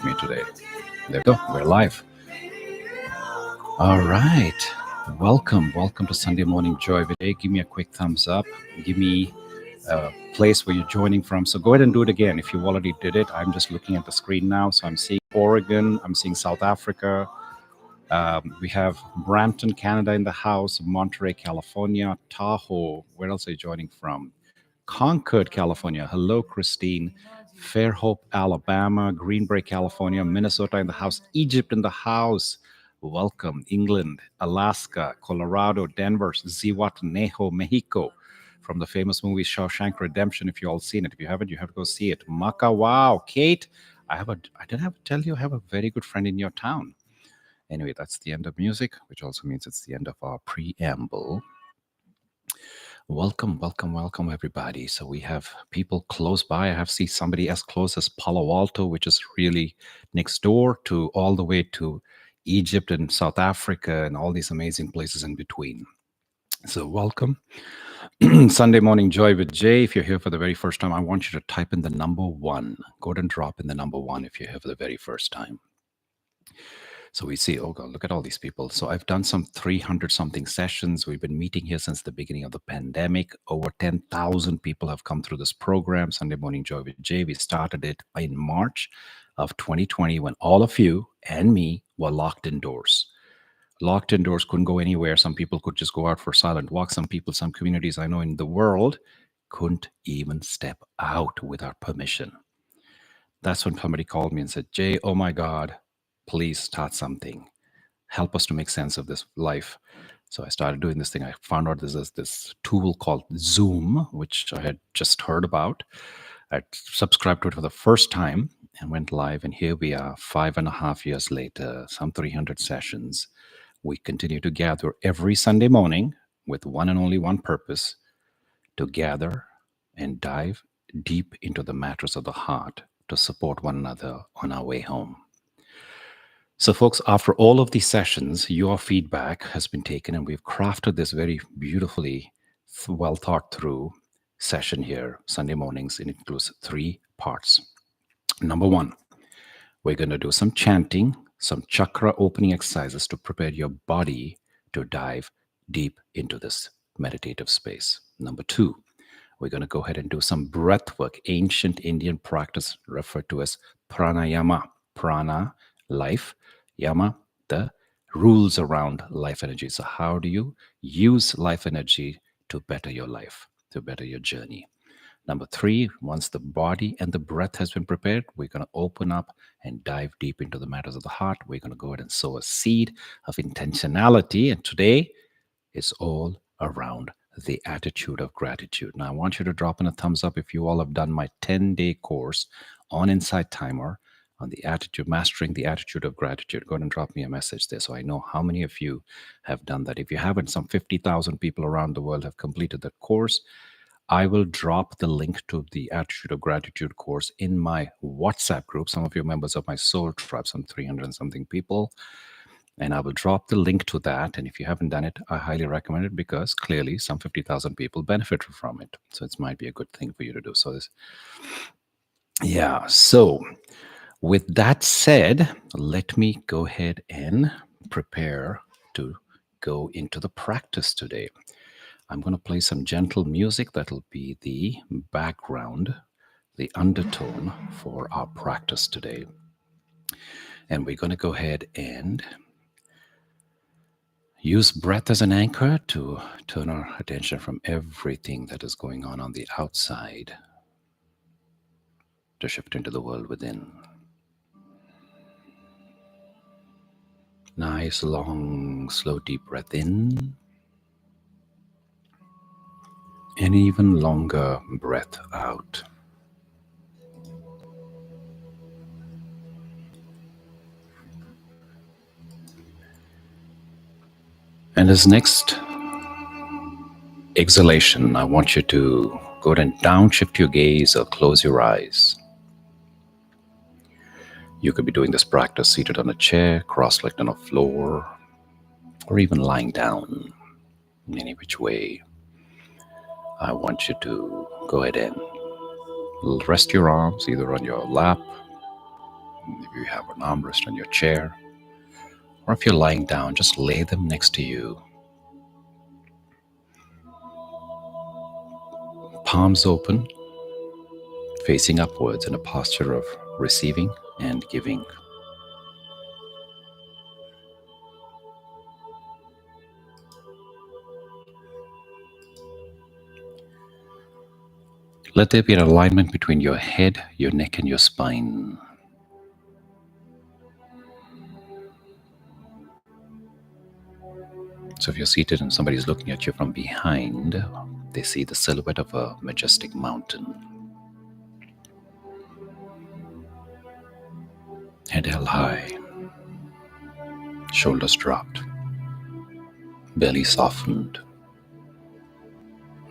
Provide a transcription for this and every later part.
Me today. There we go. We're live. All right. Welcome to Sunday Morning Joy. Today, give me a quick thumbs up. Give me a place where you're joining from. So go ahead and do it again. If you already did it, I'm just looking at the screen now. So I'm seeing Oregon. I'm seeing South Africa. We have Brampton, Canada in the house. Monterey, California. Tahoe. Where else are you joining from? Concord, California. Hello, Christine. Fairhope, Alabama. Greenbrae, California. Minnesota in the house. Egypt in the house. Welcome. England, Alaska, Colorado, Denver, Zihuatanejo, Mexico. From the famous movie Shawshank Redemption. If you all seen it, if you haven't, you have to go see it. Maca, wow. Kate, I didn't have to tell you, I have a very good friend in your town. Anyway, that's the end of music, which also means it's the end of our preamble. Welcome, everybody. So we have people close by. I have seen somebody as close as Palo Alto, which is really next door, to all the way to Egypt and South Africa and all these amazing places in between. So welcome. Sunday Morning Joy with Jay. If you're here for the very first time, I want you to type in the number 1. Go ahead and drop in the number 1 if you're here for the very first time. So we see, oh God, look at all these people. So I've done some 300 something sessions. We've been meeting here since the beginning of the pandemic. Over 10,000 people have come through this program, Sunday Morning Joy with Jay. We started it in March of 2020 when all of you and me were locked indoors. Locked indoors, couldn't go anywhere. Some people could just go out for silent walks. Some people, some communities I know in the world couldn't even step out without permission. That's when somebody called me and said, Jay, oh my God, please start something. Help us to make sense of this life. So I started doing this thing. I found out there's this tool called Zoom, which I had just heard about. I subscribed to it for the first time and went live. And here we are 5.5 years later, some 300 sessions. We continue to gather every Sunday morning with one and only one purpose: to gather and dive deep into the matters of the heart to support one another on our way home. So, folks, after all of these sessions, your feedback has been taken, and we've crafted this very beautifully, well thought through session here, Sunday mornings. It includes 3 parts. Number 1, we're going to do some chanting, some chakra opening exercises to prepare your body to dive deep into this meditative space. Number 2, we're going to go ahead and do some breath work, ancient Indian practice referred to as pranayama. Prana, life, yama, the rules around life energy. So how do you use life energy to better your life, to better your journey? Number 3, once the body and the breath has been prepared, we're going to open up and dive deep into the matters of the heart. We're going to go ahead and sow a seed of intentionality. And today is all around the attitude of gratitude. Now, I want you to drop in a thumbs up if you all have done my 10-day course on Insight Timer on the attitude, mastering the attitude of gratitude. Go ahead and drop me a message there so I know how many of you have done that. If you haven't, some 50,000 people around the world have completed that course. I will drop the link to the Attitude of Gratitude course in my WhatsApp group. Some of you are members of my Soul Tribe, some 300 and something people. And I will drop the link to that. And if you haven't done it, I highly recommend it because clearly some 50,000 people benefit from it. So it might be a good thing for you to do. So So with that said, let me go ahead and prepare to go into the practice today. I'm going to play some gentle music that'll be the background, the undertone for our practice today. And we're going to go ahead and use breath as an anchor to turn our attention from everything that is going on the outside to shift into the world within. Nice, long, slow, deep breath in. And even longer breath out. And as next exhalation, I want you to go ahead and downshift your gaze or close your eyes. You could be doing this practice seated on a chair, cross-legged on a floor, or even lying down in any which way. I want you to go ahead and rest your arms either on your lap, If you have an armrest on your chair, or if you're lying down, just lay them next to you. Palms open, facing upwards in a posture of receiving and giving. Let there be an alignment between your head, your neck, and your spine. So if you're seated and somebody's looking at you from behind, they see the silhouette of a majestic mountain. Head held high, shoulders dropped, belly softened,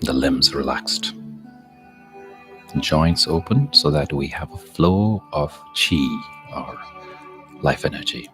the limbs relaxed, joints open so that we have a flow of chi, or life energy.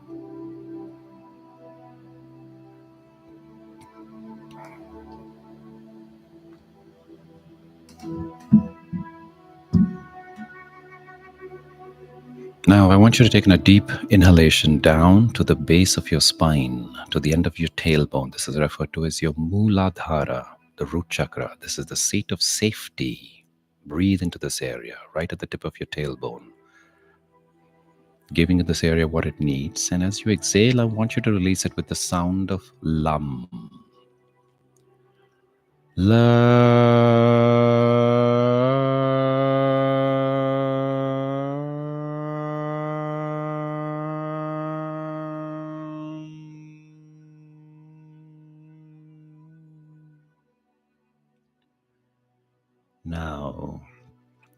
Now, I want you to take a deep inhalation down to the base of your spine, to the end of your tailbone. This is referred to as your Muladhara, the root chakra. This is the seat of safety. Breathe into this area, right at the tip of your tailbone, giving this area what it needs. And as you exhale, I want you to release it with the sound of Lam. Now,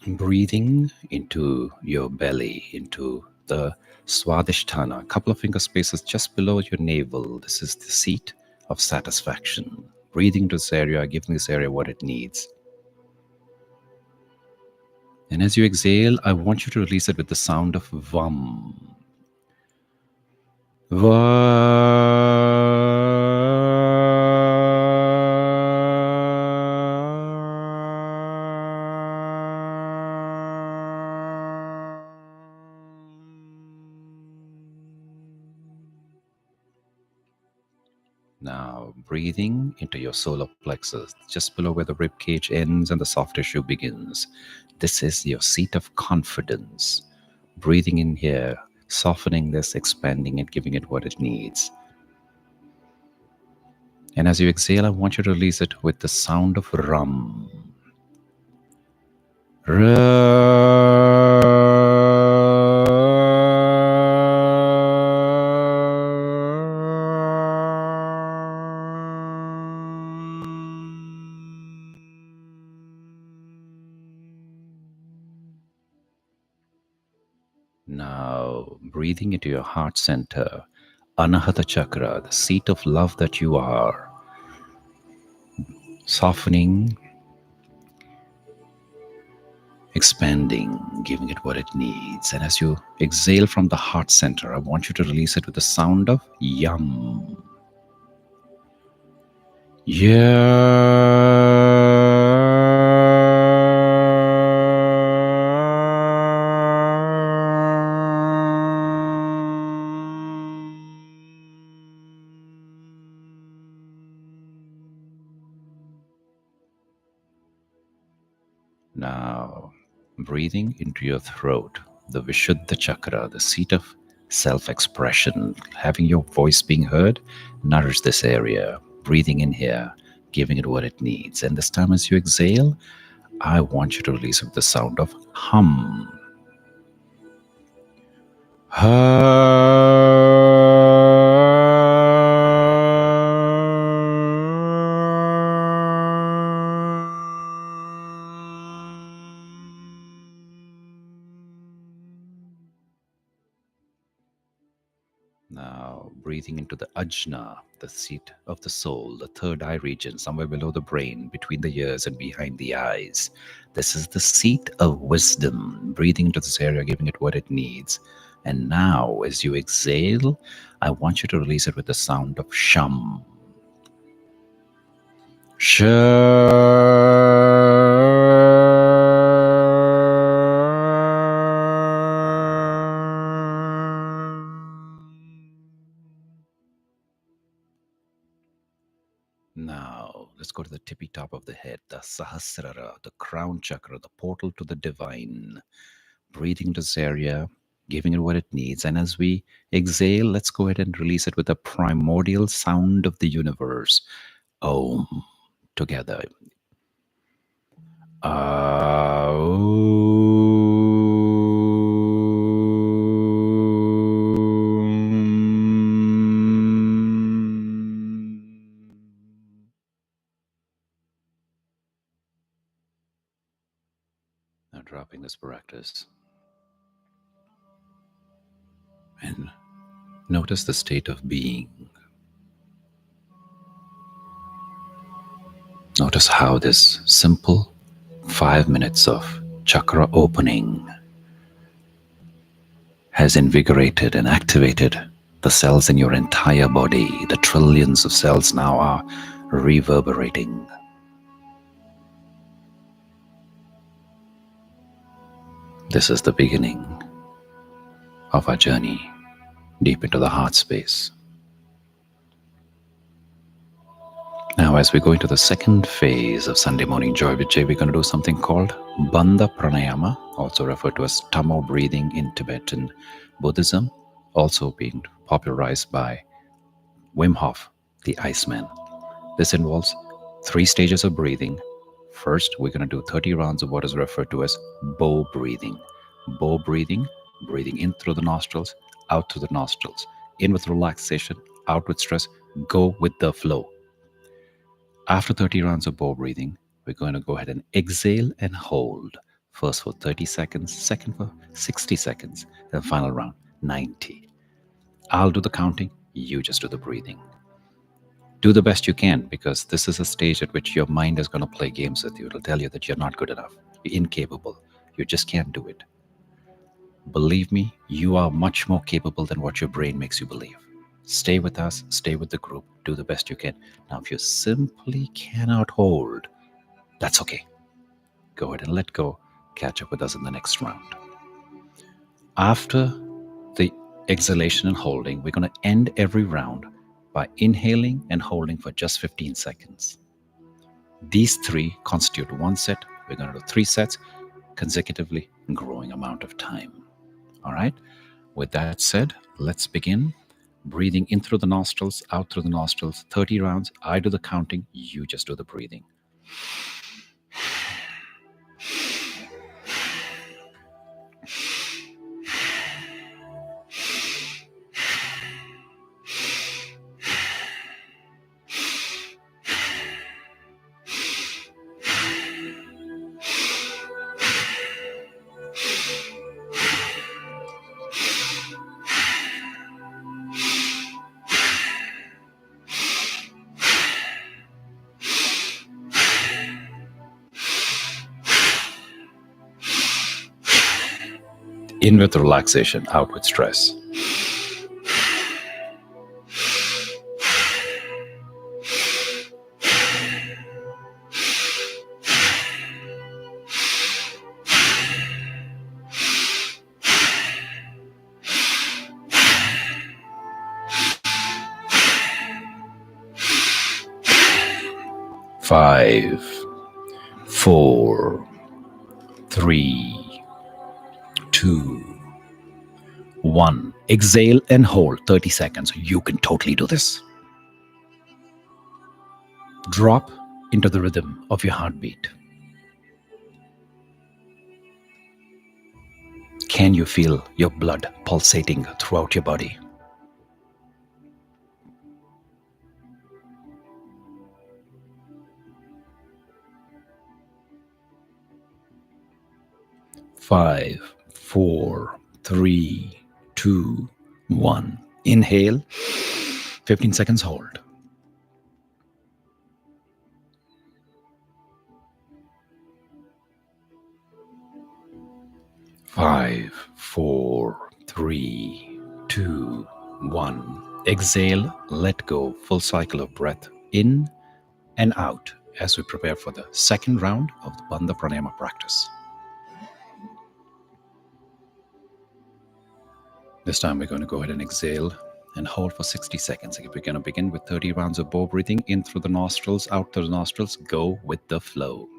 breathing into your belly, into the Swadhisthana, a couple of finger spaces just below your navel. This is the seat of satisfaction. Breathing into this area, giving this area what it needs. And as you exhale, I want you to release it with the sound of Vam. Now, breathing into your solar plexus, just below where the rib cage ends and the soft tissue begins. This is your seat of confidence. Breathing in here, softening this, expanding it, giving it what it needs. And as you exhale, I want you to release it with the sound of Ram. Now, breathing into your heart center, Anahata Chakra, the seat of love that you are, softening, expanding, giving it what it needs. And as you exhale from the heart center, I want you to release it with the sound of Yam. Now, breathing into your throat, the Vishuddha Chakra, the seat of self-expression, having your voice being heard, nourish this area. Breathing in here, giving it what it needs. And this time as you exhale, I want you to release with the sound of hum. Now, breathing into the ajna, the seat of the soul, the third eye region, somewhere below the brain, between the ears and behind the eyes. This is the seat of wisdom. Breathing into this area, giving it what it needs. And now, as you exhale, I want you to release it with the sound of sham. Let's go to the tippy top of the head, the Sahasrara, the crown chakra, the portal to the divine. Breathing this area, giving it what it needs. And as we exhale, let's go ahead and release it with the primordial sound of the universe. Om. Together. Now dropping this practice and notice the state of being. Notice how this simple 5 minutes of chakra opening has invigorated and activated the cells in your entire body. The trillions of cells now are reverberating. This is the beginning of our journey deep into the heart space. Now, as we go into the second phase of Sunday Morning Joy with Jay, we're going to do something called Bandha Pranayama, also referred to as Tamo breathing in Tibetan Buddhism, also being popularized by Wim Hof, the Iceman. This involves 3 stages of breathing. First, we're going to do 30 rounds of what is referred to as bow breathing. Bow breathing, breathing in through the nostrils, out through the nostrils. In with relaxation, out with stress, go with the flow. After 30 rounds of bow breathing, we're going to go ahead and exhale and hold. First for 30 seconds, second for 60 seconds, then final round, 90. I'll do the counting, you just do the breathing. Do the best you can, because this is a stage at which your mind is going to play games with you. It'll tell you that you're not good enough, you're incapable, you just can't do it. Believe me, you are much more capable than what your brain makes you believe. Stay with us, stay with the group, do the best you can. Now, if you simply cannot hold, that's okay. Go ahead and let go. Catch up with us in the next round. After the exhalation and holding, we're going to end every round by inhaling and holding for just 15 seconds. These 3 constitute 1 set. We're going to do 3 sets consecutively, growing amount of time. All right. With that said, let's begin. Breathing in through the nostrils, out through the nostrils, 30 rounds. I do the counting, you just do the breathing. In with relaxation, out with stress. Five, 4, 3, 2, 1. Exhale and hold 30 seconds. You can totally do this. Drop into the rhythm of your heartbeat. Can you feel your blood pulsating throughout your body? Five, 4, 3, 2, 1. Inhale. 15 seconds hold. 5, 4, 3, 2, 1. Exhale, let go. Full cycle of breath in and out as we prepare for the second round of the Bandha Pranayama practice. This time we're going to go ahead and exhale and hold for 60 seconds. We're going to begin with 30 rounds of bow breathing, in through the nostrils, out through the nostrils. Go with the flow.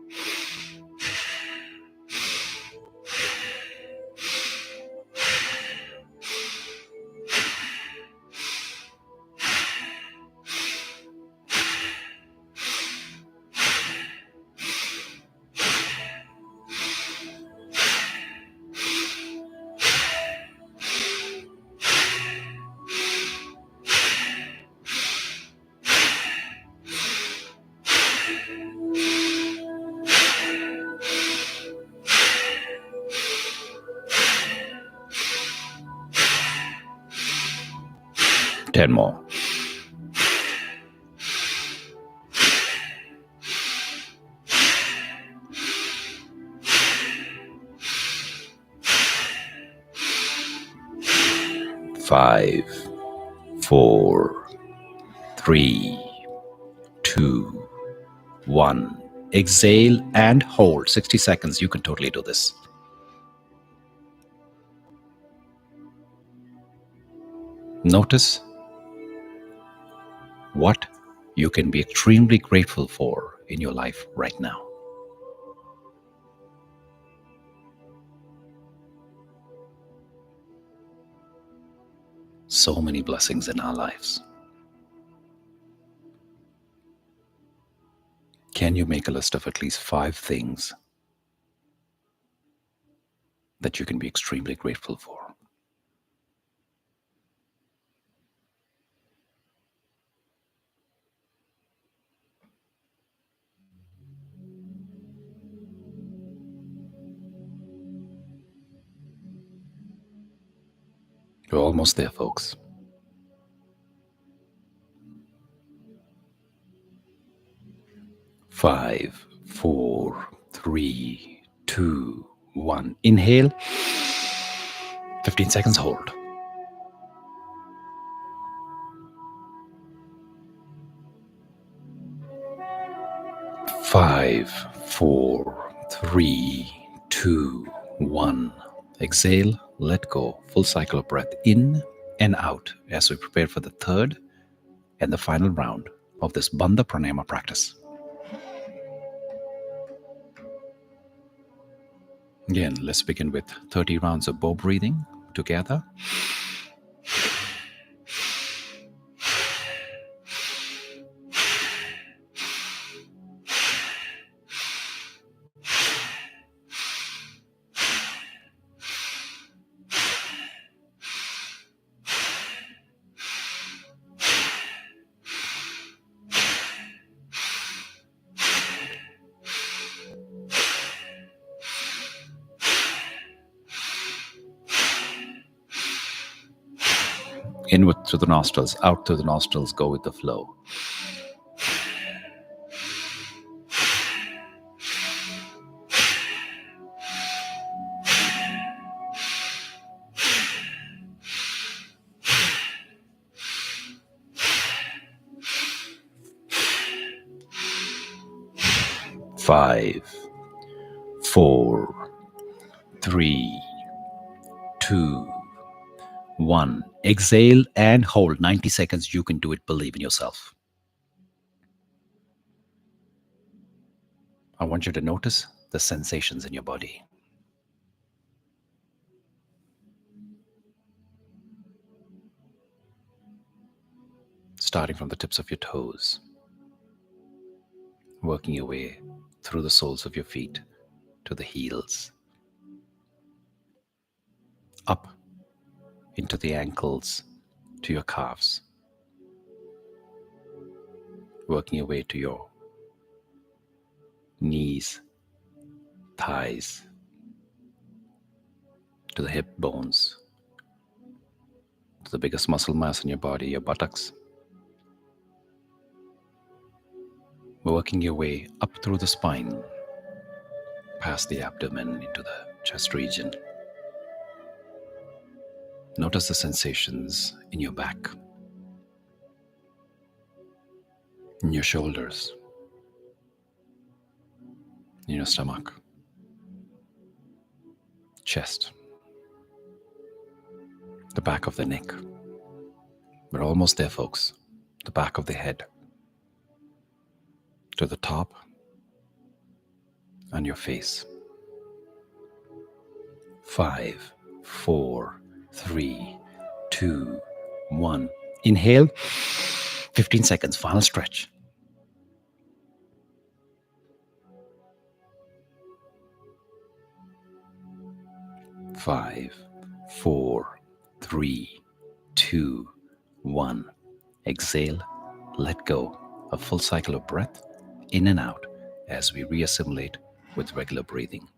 10 more. 5, 4, 3, 2, 1. Exhale and hold 60 seconds. You can totally do this. Notice what you can be extremely grateful for in your life right now. So many blessings in our lives. Can you make a list of at least 5 things that you can be extremely grateful for? We're almost there, folks. 5, 4, 3, 2, 1. Inhale. 15 seconds, hold. 5, 4, 3, 2, 1. Exhale, let go. Full cycle of breath in and out as we prepare for the third and the final round of this Bandha Pranayama practice. Again, let's begin with 30 rounds of bow breathing together. 'Inward through the nostrils, out through the nostrils, go with the flow. 5, 4, 3, 2, 1. Exhale and hold 90 seconds. You can do it. Believe in yourself. I want you to notice the sensations in your body. Starting from the tips of your toes, working your way through the soles of your feet to the heels, up into the ankles to your calves, working your way to your knees, thighs, to the hip bones, to the biggest muscle mass in your body, your buttocks. Working your way up through the spine, past the abdomen into the chest region. Notice the sensations in your back, in your shoulders, in your stomach, chest, the back of the neck, We're almost there, folks. The back of the head to the top and your face. 5, 4, 3, 2, 1. Inhale. 15 seconds. Final stretch. 5, 4, 3, 2, 1. Exhale. Let go. A full cycle of breath in and out as we reassimilate with regular breathing.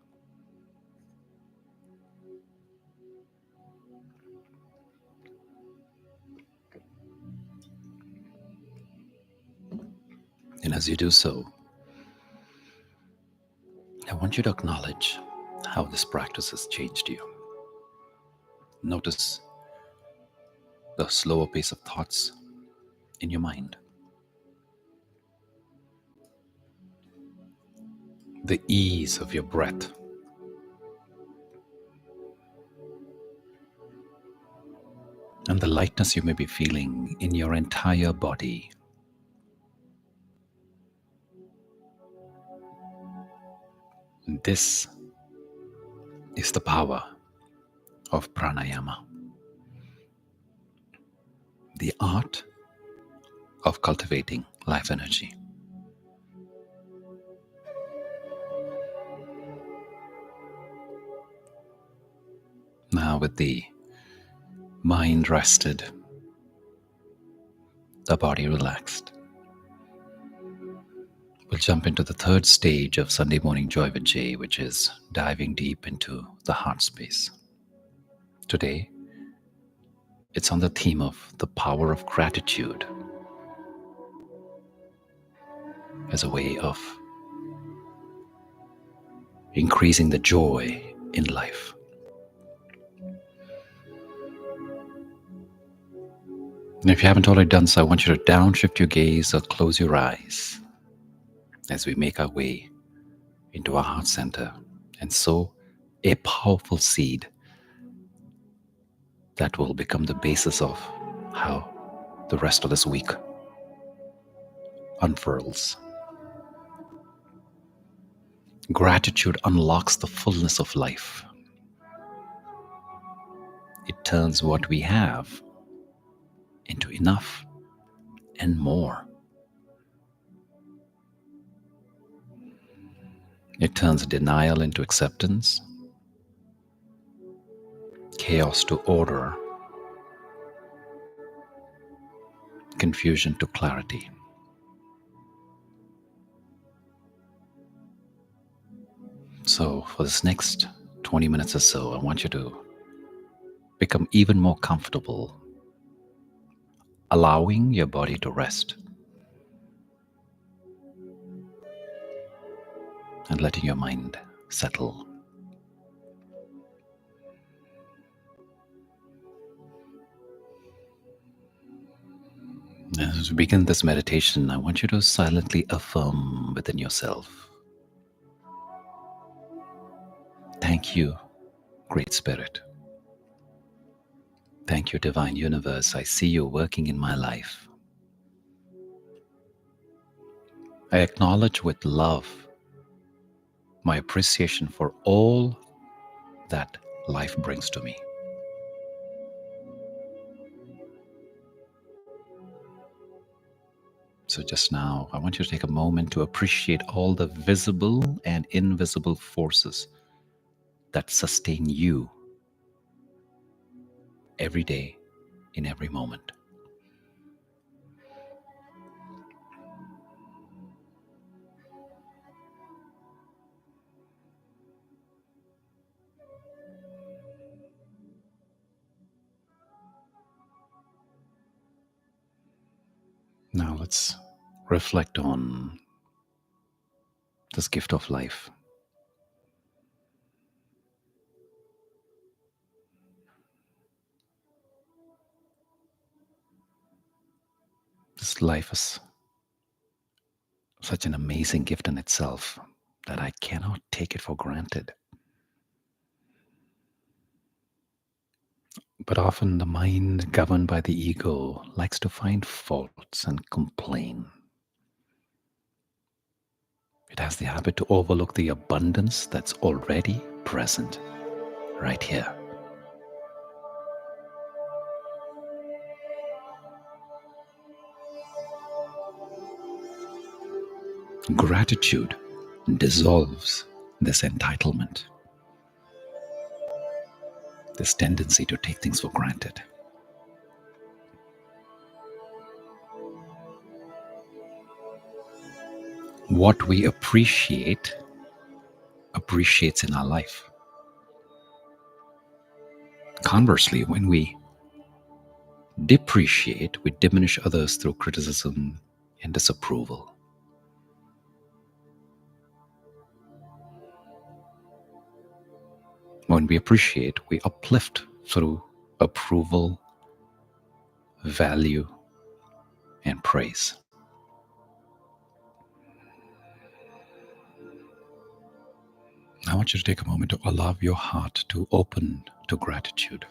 And as you do so, I want you to acknowledge how this practice has changed you. Notice the slower pace of thoughts in your mind, the ease of your breath, and the lightness you may be feeling in your entire body. This is the power of pranayama, the art of cultivating life energy. Now, with the mind rested, the body relaxed, we'll jump into the third stage of Sunday Morning Joy with Jay, which is diving deep into the heart space. Today, it's on the theme of the power of gratitude as a way of increasing the joy in life. And if you haven't already done so, I want you to downshift your gaze or close your eyes as we make our way into our heart center and sow a powerful seed that will become the basis of how the rest of this week unfurls. Gratitude unlocks the fullness of life. It turns what we have into enough and more. It turns denial into acceptance, chaos to order, confusion to clarity. So, for this next 20 minutes or so, I want you to become even more comfortable, allowing your body to rest and letting your mind settle. As we begin this meditation, I want you to silently affirm within yourself, thank you, Great Spirit. Thank you, Divine Universe. I see you working in my life. I acknowledge with love my appreciation for all that life brings to me. So just now, I want you to take a moment to appreciate all the visible and invisible forces that sustain you every day, in every moment. Now let's reflect on this gift of life. This life is such an amazing gift in itself that I cannot take it for granted. But often the mind, governed by the ego, likes to find faults and complain. It has the habit to overlook the abundance that's already present right here. Gratitude dissolves this entitlement, this tendency to take things for granted. What we appreciates in our life. Conversely, when we depreciate, we diminish others through criticism and disapproval. When we appreciate, we uplift through approval, value, and praise. I want you to take a moment to allow your heart to open to gratitude.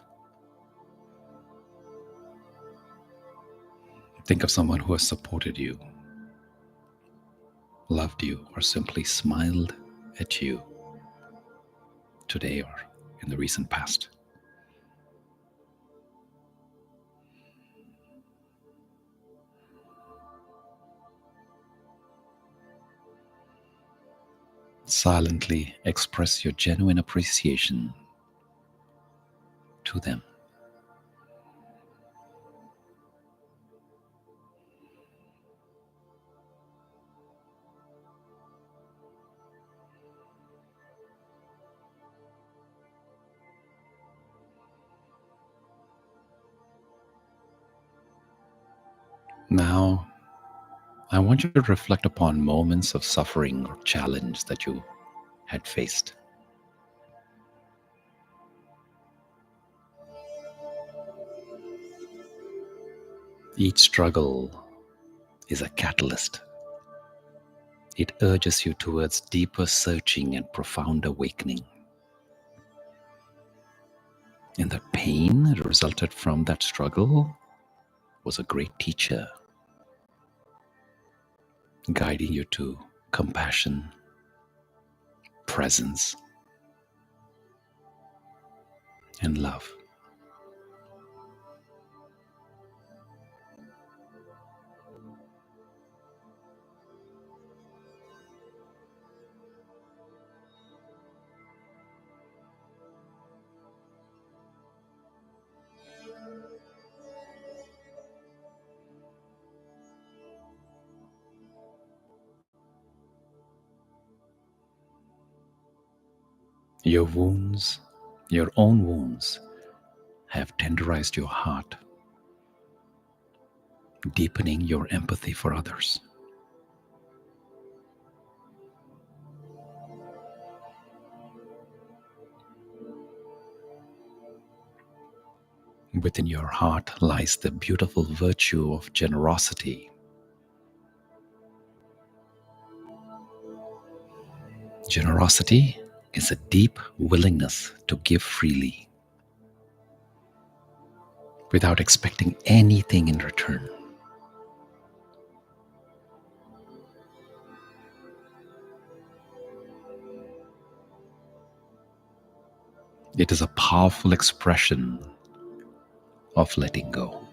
Think of someone who has supported you, loved you, or simply smiled at you today or in the recent past. Silently express your genuine appreciation to them. Now, I want you to reflect upon moments of suffering or challenge that you had faced. Each struggle is a catalyst. It urges you towards deeper searching and profound awakening. And the pain that resulted from that struggle was a great teacher, guiding you to compassion, presence, and love. Your wounds, your own wounds, have tenderized your heart, deepening your empathy for others. Within your heart lies the beautiful virtue of generosity. Generosity is a deep willingness to give freely without expecting anything in return. It is a powerful expression of letting go.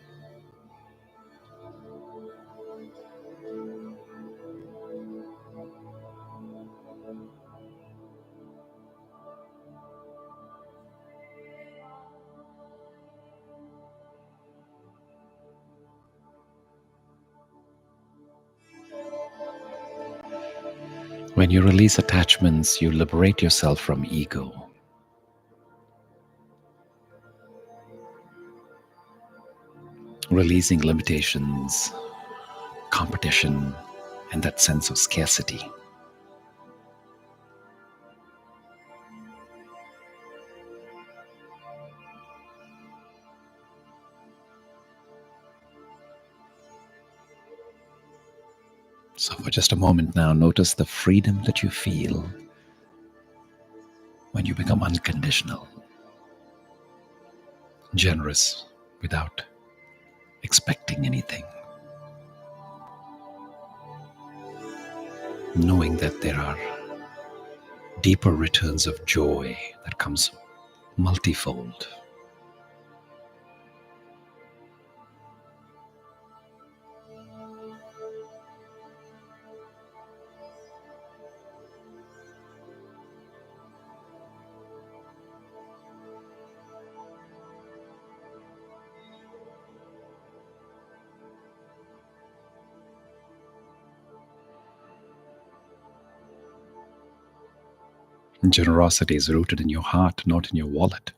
When you release attachments, you liberate yourself from ego. Releasing limitations, competition, and that sense of scarcity. So, for just a moment now, notice the freedom that you feel when you become unconditional. generous without expecting anything, knowing that there are deeper returns of joy that comes multifold. Generosity is rooted in your heart, not in your wallet.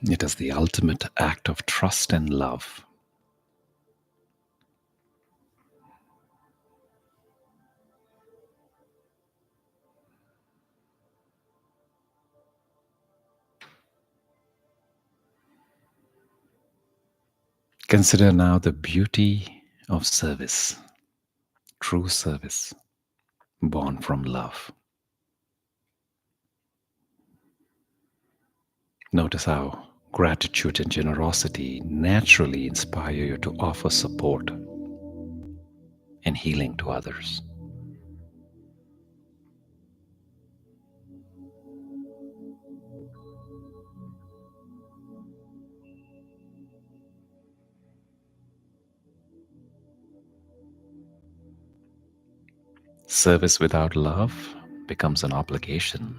It is the ultimate act of trust and love. Consider now the beauty of service, true service, born from love. Notice how gratitude and generosity naturally inspire you to offer support and healing to others. Service without love becomes an obligation.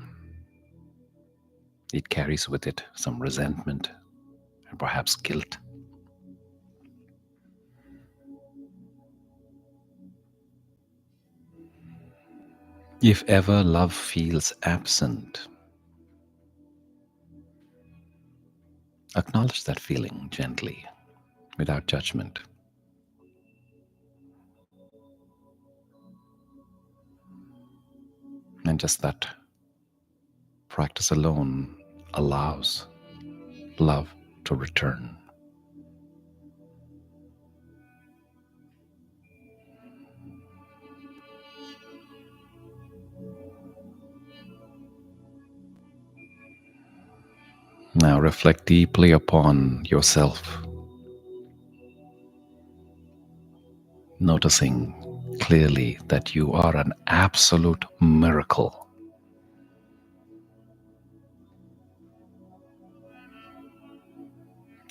It carries with it some resentment and perhaps guilt. If ever love feels absent, acknowledge that feeling gently, without judgment. And just that practice alone allows love to return. Now reflect deeply upon yourself, noticing clearly that you are an absolute miracle.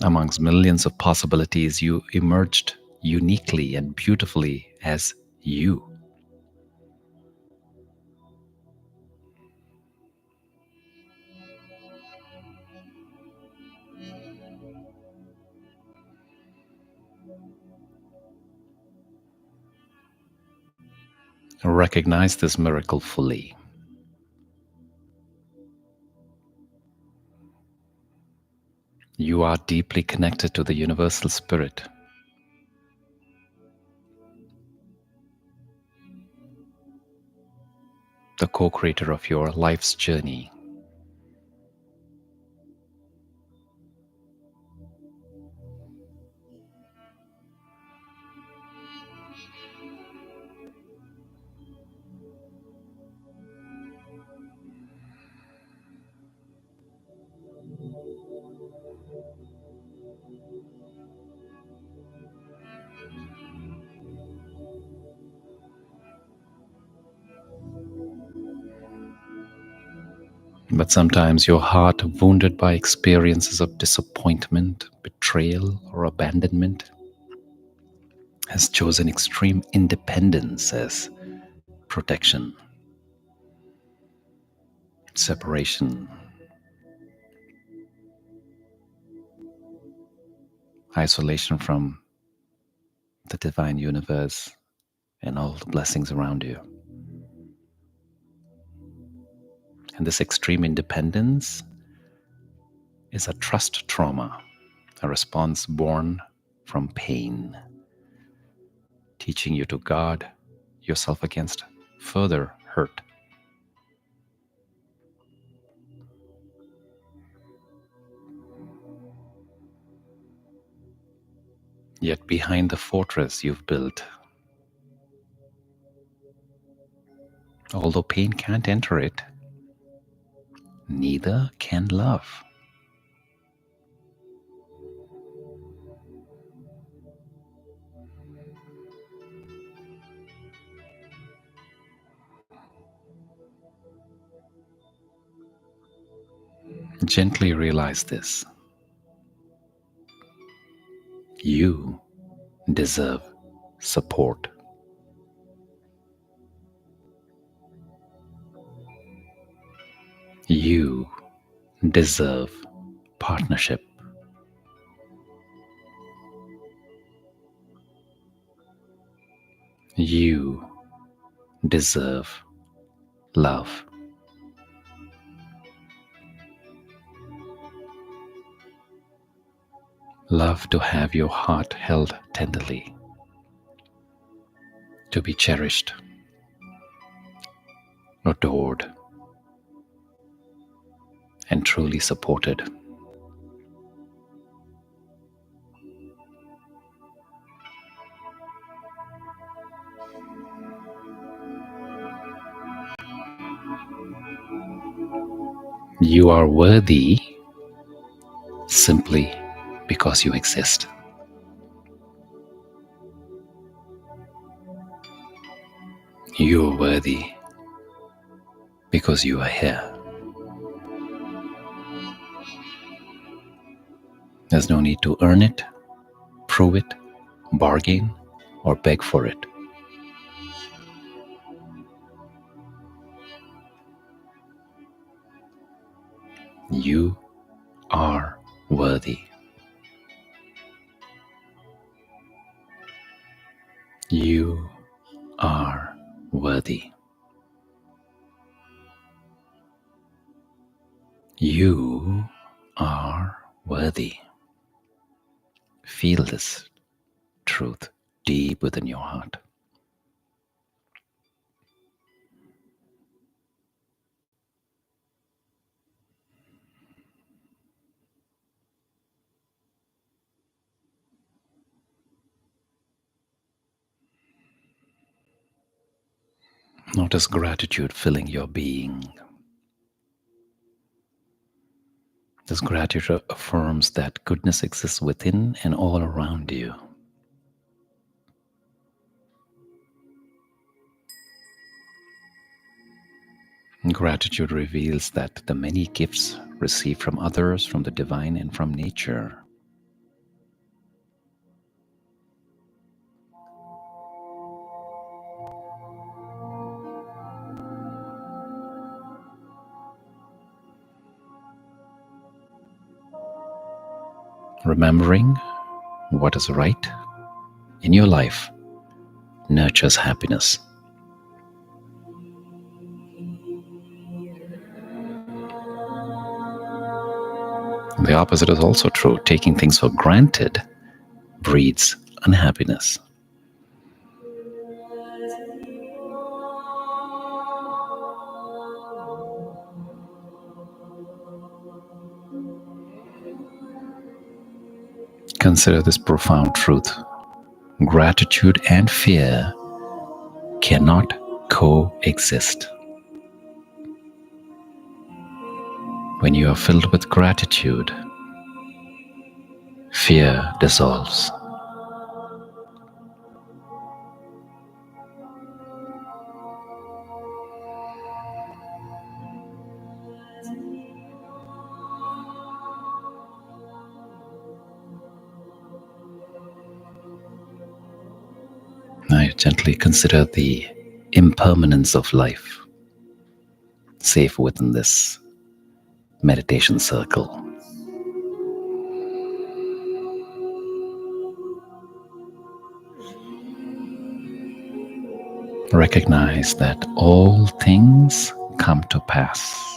Amongst millions of possibilities, you emerged uniquely and beautifully as you. Recognize this miracle fully. You are deeply connected to the universal spirit, the co-creator of your life's journey. But sometimes your heart, wounded by experiences of disappointment, betrayal, or abandonment, has chosen extreme independence as protection, separation, isolation from the divine universe and all the blessings around you. And this extreme independence is a trust trauma, a response born from pain, teaching you to guard yourself against further hurt. Yet behind the fortress you've built Although pain can't enter it, neither can love. Gently realize this. You deserve support. You deserve partnership. You deserve love. Love to have your heart held tenderly, to be cherished, adored, and truly supported. You are worthy simply because you exist. You are worthy because you are here. There's no need to earn it, prove it, bargain, or beg for it. You are worthy. You are worthy. You are worthy. Feel this truth deep within your heart. Notice gratitude filling your being. This gratitude affirms that goodness exists within and all around you. Gratitude reveals that the many gifts received from others, from the divine, and from nature remembering what is right in your life nurtures happiness. The opposite is also true. Taking things for granted breeds unhappiness. Consider this profound truth. Gratitude and fear cannot coexist. When you are filled with gratitude, fear dissolves. Now gently consider the impermanence of life, safe within this meditation circle. Recognize that all things come to pass.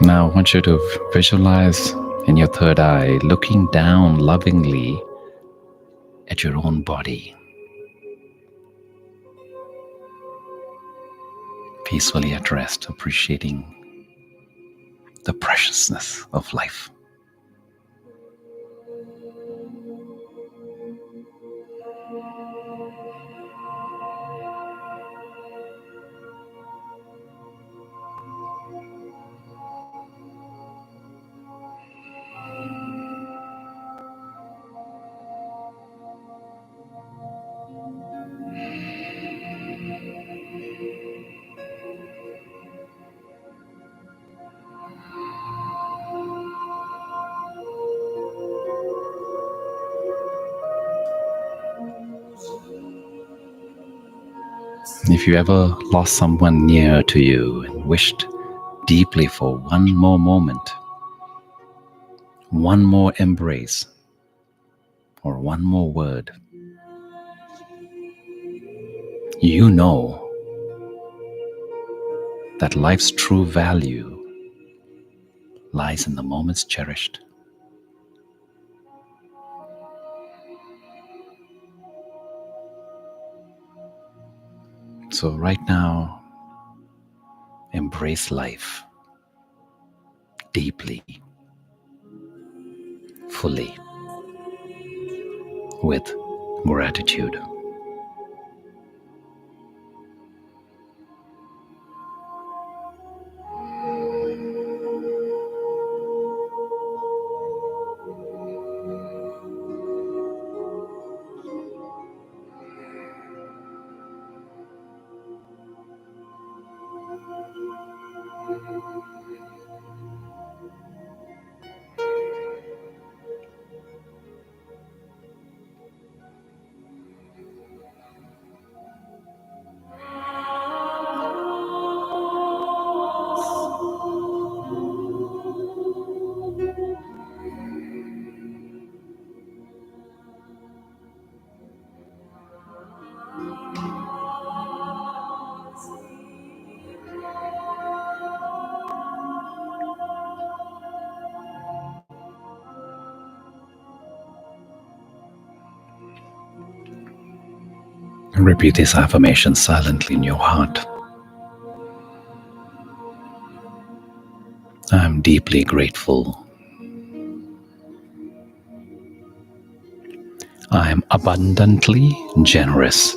Now I want you to visualize in your third eye, looking down lovingly at your own body. peacefully at rest, appreciating the preciousness of life. If you ever lost someone near to you and wished deeply for one more moment, one more embrace, or one more word, you know that life's true value lies in the moments cherished. So right now, embrace life deeply, fully, with gratitude. Repeat these affirmations silently in your heart. I am deeply grateful. I am abundantly generous.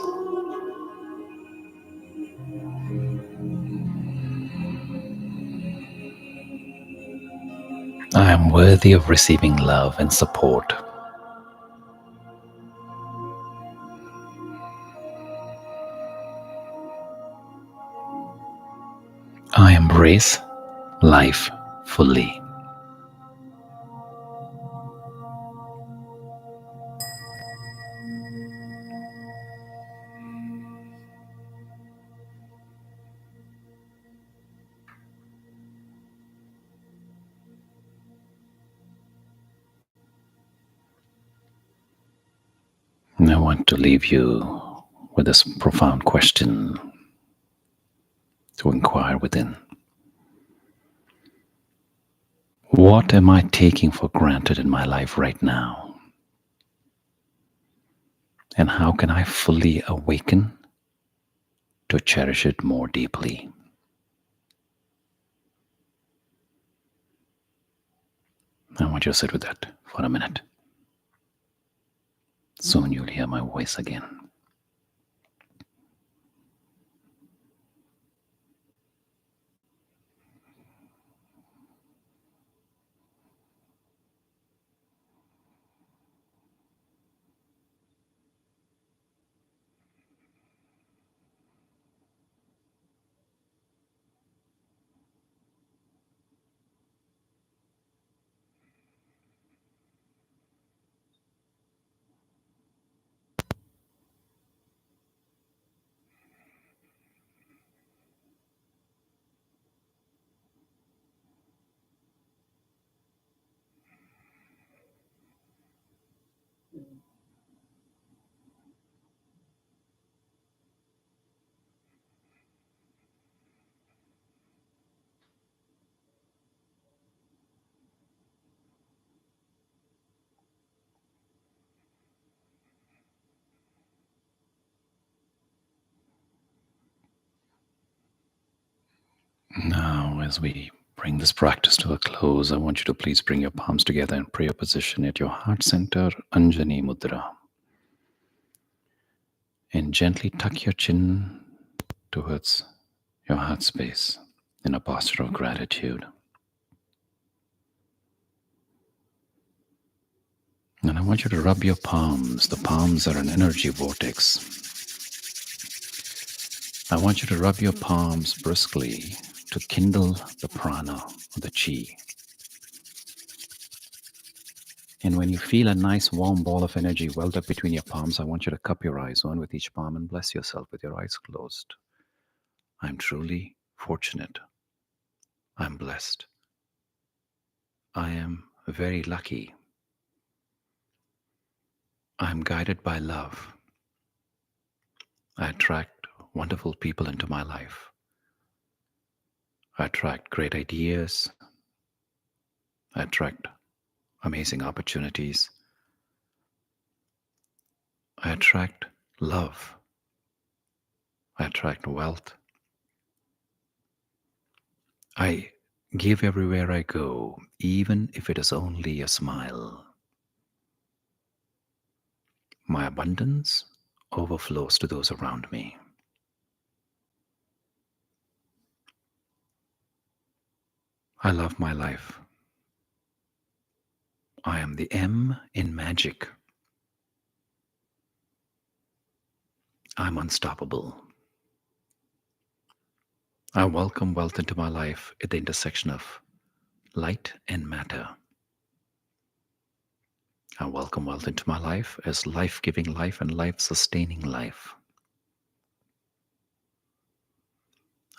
I am worthy of receiving love and support. I embrace life fully. And I want to leave you with this profound question to inquire within. What am I taking for granted in my life right now? And how can I fully awaken to cherish it more deeply? I want you to sit with that for a minute. Soon you'll hear my voice again. Now, as we bring this practice to a close, I want you to please bring your palms together in prayer position at your heart center, Anjani Mudra, and gently tuck your chin towards your heart space in a posture of gratitude. And I want you to rub your palms. The palms are an energy vortex. I want you to rub your palms briskly to kindle the prana or the chi. And when you feel a nice warm ball of energy welled up between your palms, I want you to cup your eyes, one with each palm, and bless yourself with your eyes closed. I'm truly fortunate. I'm blessed. I am very lucky. I'm guided by love. I attract wonderful people into my life. I attract great ideas. I attract amazing opportunities. I attract love. I attract wealth. I give everywhere I go, even if it is only a smile. My abundance overflows to those around me. I love my life. I am the M in magic. I'm unstoppable. I welcome wealth into my life at the intersection of light and matter. I welcome wealth into my life as life-giving life and life-sustaining life.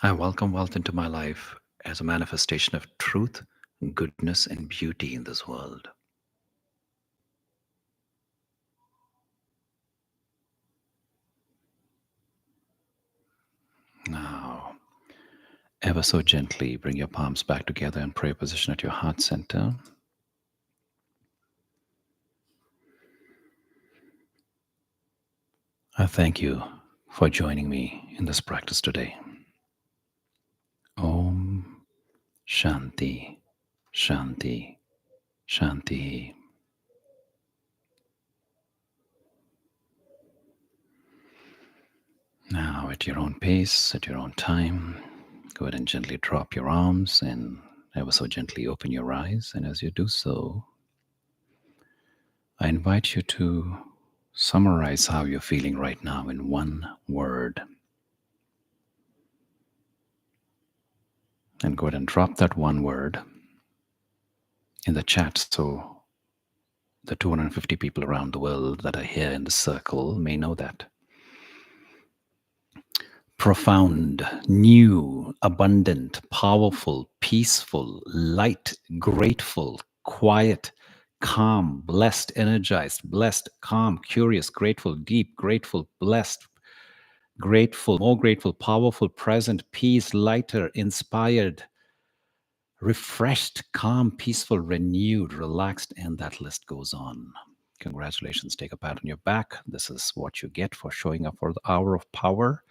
I welcome wealth into my life as a manifestation of truth, goodness, and beauty in this world. Now, ever so gently, bring your palms back together in prayer position at your heart center. I thank you for joining me in this practice today. Om Shanti, Shanti, Shanti. Now, at your own pace, at your own time, go ahead and gently drop your arms and ever so gently open your eyes. And as you do so, I invite you to summarize how you're feeling right now in one word. And go ahead and drop that one word in the chat so the 250 people around the world that are here in the circle may know that. Profound, new, abundant, powerful, peaceful, light, grateful, quiet, calm, blessed, energized, blessed, calm, curious, grateful, deep, grateful, blessed, grateful, more grateful, powerful, present, peace, lighter, inspired, refreshed, calm, peaceful, renewed, relaxed, and that list goes on. Congratulations. Take a pat on your back. This is what you get for showing up for the hour of power.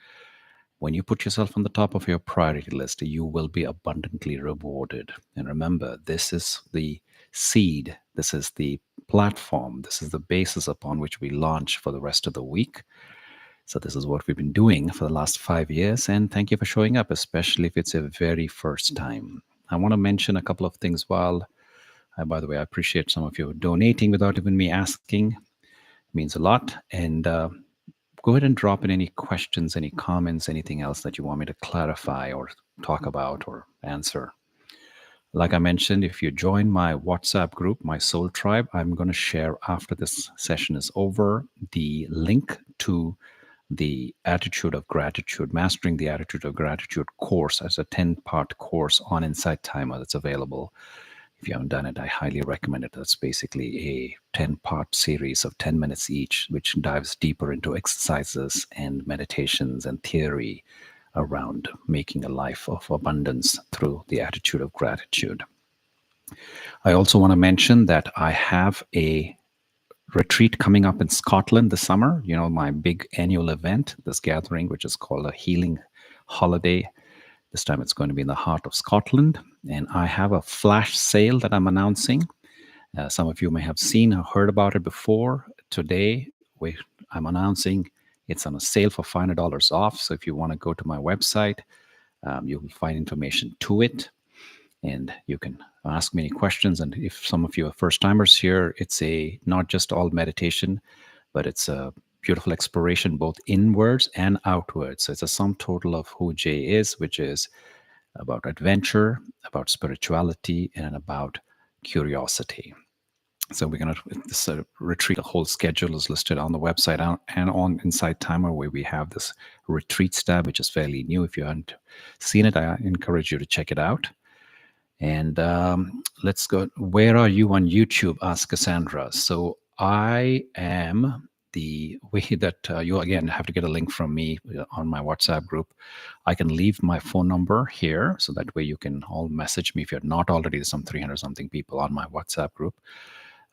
When you put yourself on the top of your priority list, you will be abundantly rewarded. And remember, this is the seed, this is the platform, this is the basis upon which we launch for the rest of the week. So this is what we've been doing for the last 5 years. And thank you for showing up, especially if it's a very first time. I want to mention a couple of things while, by the way, I appreciate some of you donating without even me asking. It means a lot. And go ahead and drop in any questions, any comments, anything else that you want me to clarify or talk about or answer. Like I mentioned, if you join my WhatsApp group, my Soul Tribe, I'm going to share after this session is over the link to the Attitude of Gratitude, Mastering the Attitude of Gratitude course as a 10-part course on Insight Timer that's available. If you haven't done it, I highly recommend it. That's basically a 10-part series of 10 minutes each, which dives deeper into exercises and meditations and theory around making a life of abundance through the attitude of gratitude. I also want to mention that I have a retreat coming up in Scotland this summer. My big annual event, this gathering, which is called a healing holiday. This time it's going to be in the heart of Scotland. And I have a flash sale that I'm announcing. Some of you may have seen or heard about it before. Today, I'm announcing it's on a sale for $500 off. So if you want to go to my website, you will find information to it, and you can ask me any questions. And if some of you are first timers here, it's a not just all meditation, but it's a beautiful exploration both inwards and outwards. So it's a sum total of who Jay is, which is about adventure, about spirituality, and about curiosity. So we're going to, this retreat, the whole schedule is listed on the website and on Inside Timer, where we have this retreats tab, which is fairly new. If you haven't seen it, I encourage you to check it out. And let's go. Where are you on YouTube? Asked Cassandra. So I am the way that you, again, have to get a link from me on my WhatsApp group. I can leave my phone number here, so that way you can all message me. If you're not already, there's some 300 something people on my WhatsApp group.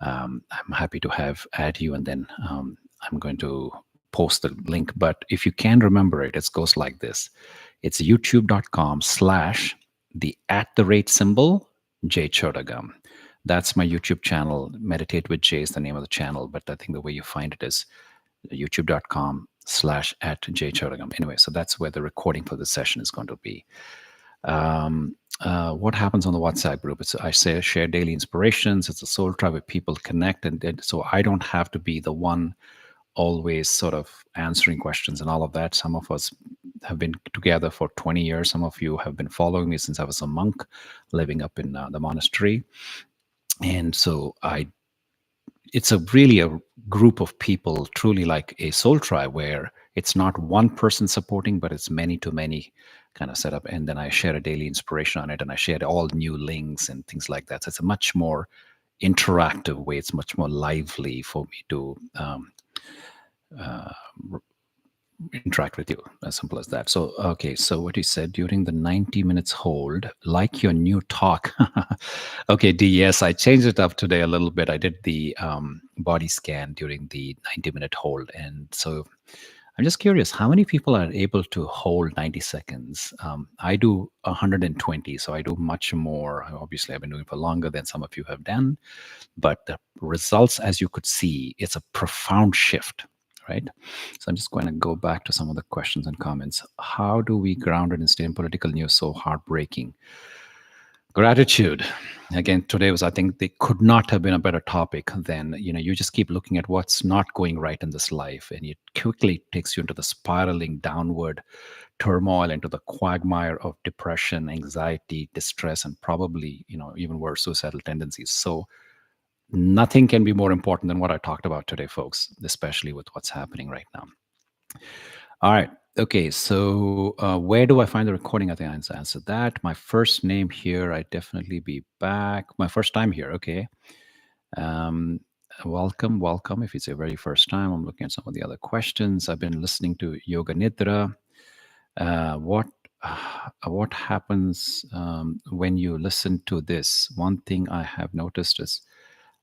I'm happy to add you, and then I'm going to post the link. But if you can remember it, it goes like this. It's youtube.com/the @ Jay Chodagam. That's my YouTube channel. Meditate with Jay is the name of the channel, but I think the way you find it is youtube.com/@Jay Chodagam. Anyway, so that's where the recording for this session is going to be. What happens on the WhatsApp group? I share daily inspirations. It's a soul tribe where people connect, and so I don't have to be the one always sort of answering questions and all of that. Some of us have been together for 20 years. Some of you have been following me since I was a monk living up in the monastery. And so it's really a group of people, truly like a soul tribe, where it's not one person supporting, but it's many to many kind of setup. And then I share a daily inspiration on it, and I share all new links and things like that. So it's a much more interactive way. It's much more lively for me to interact with you, as simple as that. So okay, so what you said, during the 90 minutes hold, like your new talk. Okay, D, yes, I changed it up today a little bit. I did the body scan during the 90-minute hold, and so I'm just curious, how many people are able to hold 90 seconds? I do 120, so I do much more. Obviously, I've been doing it for longer than some of you have done, but the results, as you could see, it's a profound shift, right? So I'm just going to go back to some of the questions and comments. How do we ground it and stay in political news so heartbreaking? Gratitude. Again, today was, I think, they could not have been a better topic than, you just keep looking at what's not going right in this life, and it quickly takes you into the spiraling downward turmoil, into the quagmire of depression, anxiety, distress, and probably, even worse, suicidal tendencies. So nothing can be more important than what I talked about today, folks, especially with what's happening right now. All right. Okay, so where do I find the recording? I think I answered that. My first name here, I definitely be back. My first time here, okay. Welcome. If it's your very first time, I'm looking at some of the other questions. I've been listening to Yoga Nidra. What happens when you listen to this? One thing I have noticed is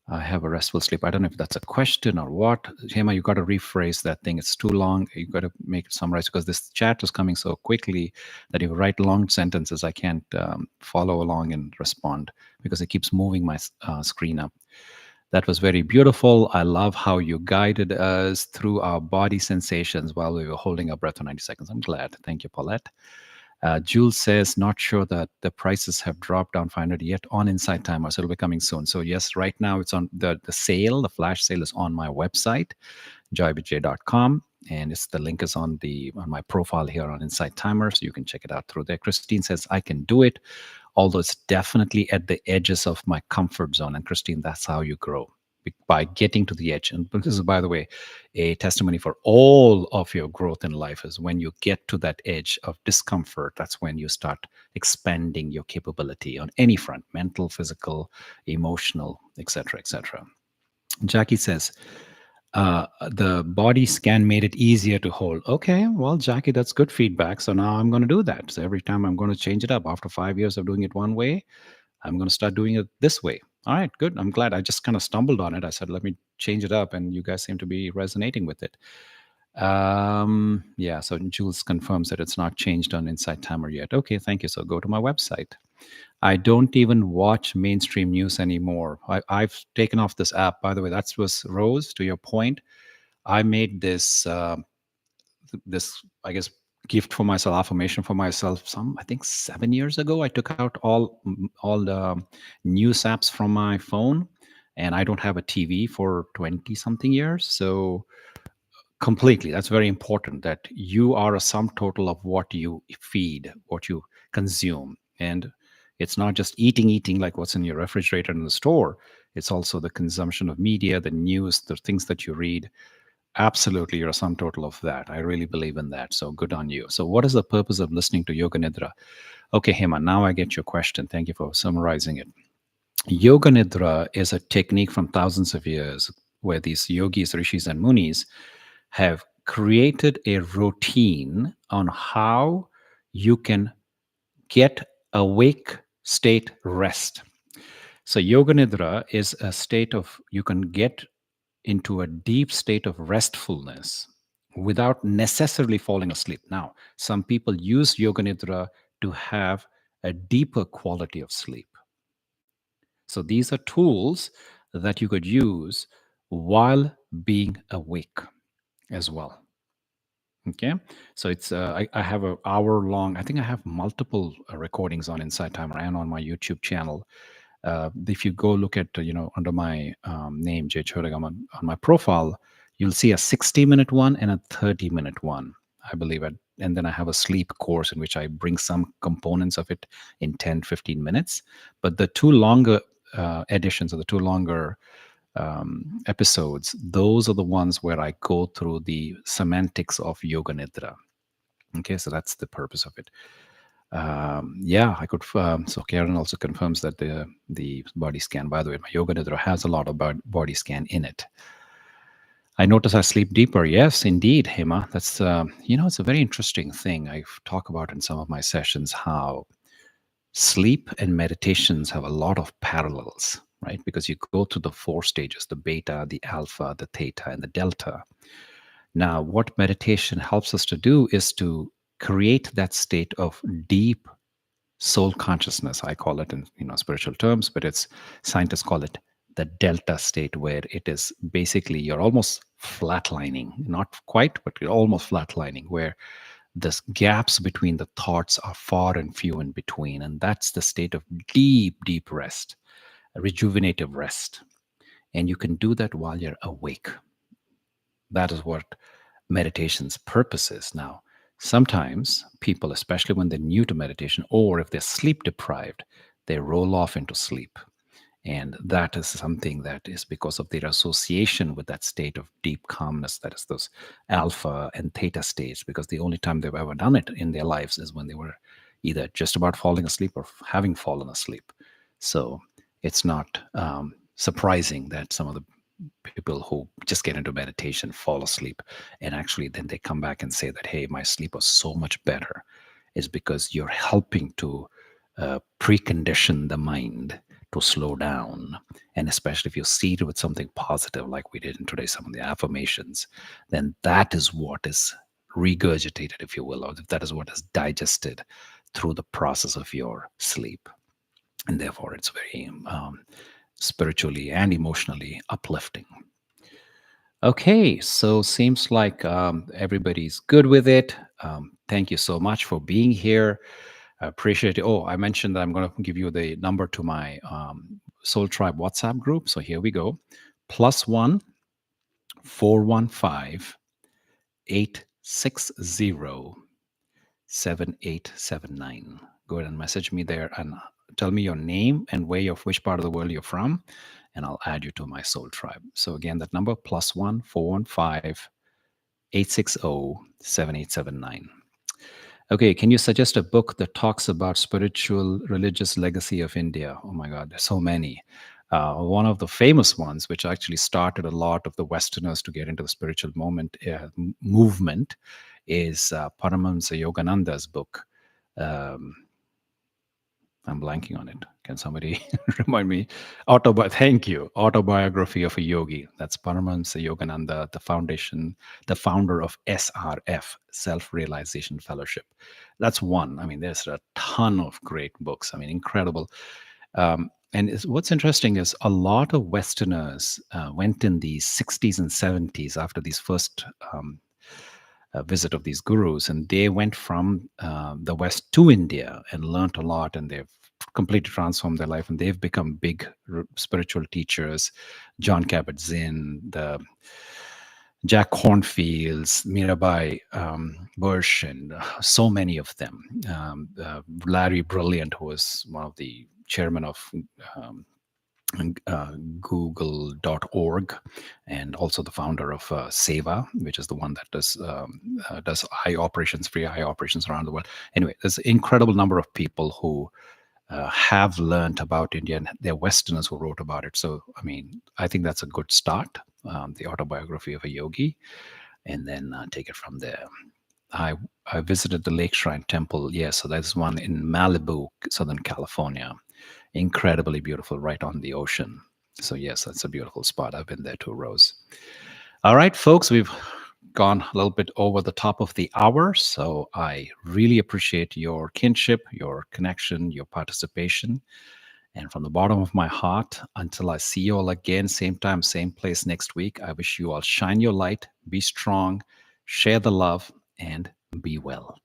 I have a restful sleep. I don't know if that's a question or what. Hema, you got to rephrase that thing. It's too long. You got to make it summarize, because this chat is coming so quickly that if you write long sentences, I can't follow along and respond because it keeps moving my screen up. That was very beautiful. I love how you guided us through our body sensations while we were holding our breath for 90 seconds. I'm glad. Thank you, Paulette. Jules says, not sure that the prices have dropped down 500 yet on Inside Timer, so it'll be coming soon. So yes, right now it's on the sale. The flash sale is on my website, joybj.com, and the link is on my profile here on Inside Timer, so you can check it out through there. Christine says, I can do it, although it's definitely at the edges of my comfort zone. And Christine, that's how you grow, by getting to the edge. And this is, by the way, a testimony for all of your growth in life, is when you get to that edge of discomfort, that's when you start expanding your capability on any front: mental, physical, emotional, etc., etc. Jackie says, the body scan made it easier to hold. Okay, well, Jackie, that's good feedback. So now I'm going to do that. So every time I'm going to change it up. After 5 years of doing it one way, I'm going to start doing it this way. All right, good. I'm glad. I just kind of stumbled on it. I said, let me change it up, and you guys seem to be resonating with it. Yeah, so Jules confirms that it's not changed on Insight Timer yet. Okay, thank you. So go to my website. I don't even watch mainstream news anymore. I've taken off this app. By the way, that was Rose. To your point, I made this, I guess, gift for myself, affirmation for myself. I think 7 years ago. I took out all the news apps from my phone, and I don't have a TV for 20 something years. So completely, that's very important, that you are a sum total of what you feed, what you consume. And it's not just eating like what's in your refrigerator in the store. It's also the consumption of media, the news, the things that you read. Absolutely, you're a sum total of that. I really believe in that. So good on you. So what is the purpose of listening to Yoga Nidra? Okay, Hema, now I get your question. Thank you for summarizing it. Yoga Nidra is a technique from thousands of years where these yogis, rishis, and munis have created a routine on how you can get awake state rest. So Yoga Nidra is a state of, you can get into a deep state of restfulness without necessarily falling asleep. Now, some people use Yoga Nidra to have a deeper quality of sleep. So these are tools that you could use while being awake as well. Okay, so it's I have an hour long. I think I have multiple recordings on Insight Timer and on my YouTube channel. If you go look at under my name Jay Chodagam on my profile, you'll see a 60-minute one and a 30-minute one, I believe it. And then I have a sleep course in which I bring some components of it in 10-15 minutes. But the two longer editions, or the two longer episodes, those are the ones where I go through the semantics of Yoga Nidra. Okay, so that's the purpose of it. Yeah, I could. So Karen also confirms that the body scan. By the way, my Yoga Nidra has a lot of body scan in it. I notice I sleep deeper. Yes, indeed, Hema. That's it's a very interesting thing. I talk about in some of my sessions how sleep and meditations have a lot of parallels, right? Because you go through the four stages: the beta, the alpha, the theta, and the delta. Now, what meditation helps us to do is to create that state of deep soul consciousness. I call it in spiritual terms, but it's scientists call it the delta state, where it is basically you're almost flatlining, not quite, but you're almost flatlining, where the gaps between the thoughts are far and few in between. And that's the state of deep rest, a rejuvenative rest. And you can do that while you're awake. That is what meditation's purpose is. Now, sometimes people, especially when they're new to meditation or if they're sleep deprived, they roll off into sleep. And that is something that is because of their association with that state of deep calmness, that is those alpha and theta states, because the only time they've ever done it in their lives is when they were either just about falling asleep or having fallen asleep. So it's not surprising that some of the people who just get into meditation fall asleep, and actually then they come back and say that, hey, my sleep was so much better, is because you're helping to precondition the mind to slow down. And especially if you seed it with something positive like we did in today, some of the affirmations, then that is what is regurgitated, if you will, or that is what is digested through the process of your sleep. And therefore it's very spiritually and emotionally uplifting. Okay, so seems like everybody's good with it. Thank you so much for being here. I appreciate it. Oh, I mentioned that I'm going to give you the number to my Soul Tribe WhatsApp group. So here we go. +1 415 860 7879. Go ahead and message me there and tell me your name and which part of the world you're from, and I'll add you to my Soul Tribe. So again, that number +1 415 860 7879. Okay, can you suggest a book that talks about spiritual religious legacy of India? Oh my God, there's so many. One of the famous ones, which actually started a lot of the Westerners to get into the spiritual movement, is Paramahamsa Yogananda's book. I'm blanking on it. Can somebody remind me? Thank you. Autobiography of a Yogi. That's Paramahansa Yogananda, the founder of SRF, Self Realization Fellowship. That's one. I mean, there's a ton of great books. I mean, incredible. What's interesting is a lot of Westerners went in the 60s and 70s after these first visit of these gurus, and they went from the West to India and learned a lot, and they've completely transformed their life, and they've become big spiritual teachers. John Kabat-Zinn, the Jack Cornfields, Mirabai Bush, and so many of them. Larry Brilliant, who was one of the chairman of um, google.org, and also the founder of Seva, which is the one that does free eye operations around the world. Anyway, there's an incredible number of people who have learned about India, and they're Westerners who wrote about it. So, I mean, I think that's a good start, the autobiography of a yogi, and then take it from there. I I visited the Lake Shrine Temple. Yes, so there's one in Malibu, Southern California. Incredibly beautiful, right on the ocean. So yes, that's a beautiful spot. I've been there too, Rose. All right, folks, we've gone a little bit over the top of the hour. So I really appreciate your kinship, your connection, your participation. And from the bottom of my heart, until I see you all again, same time, same place next week, I wish you all shine your light, be strong, share the love, and be well.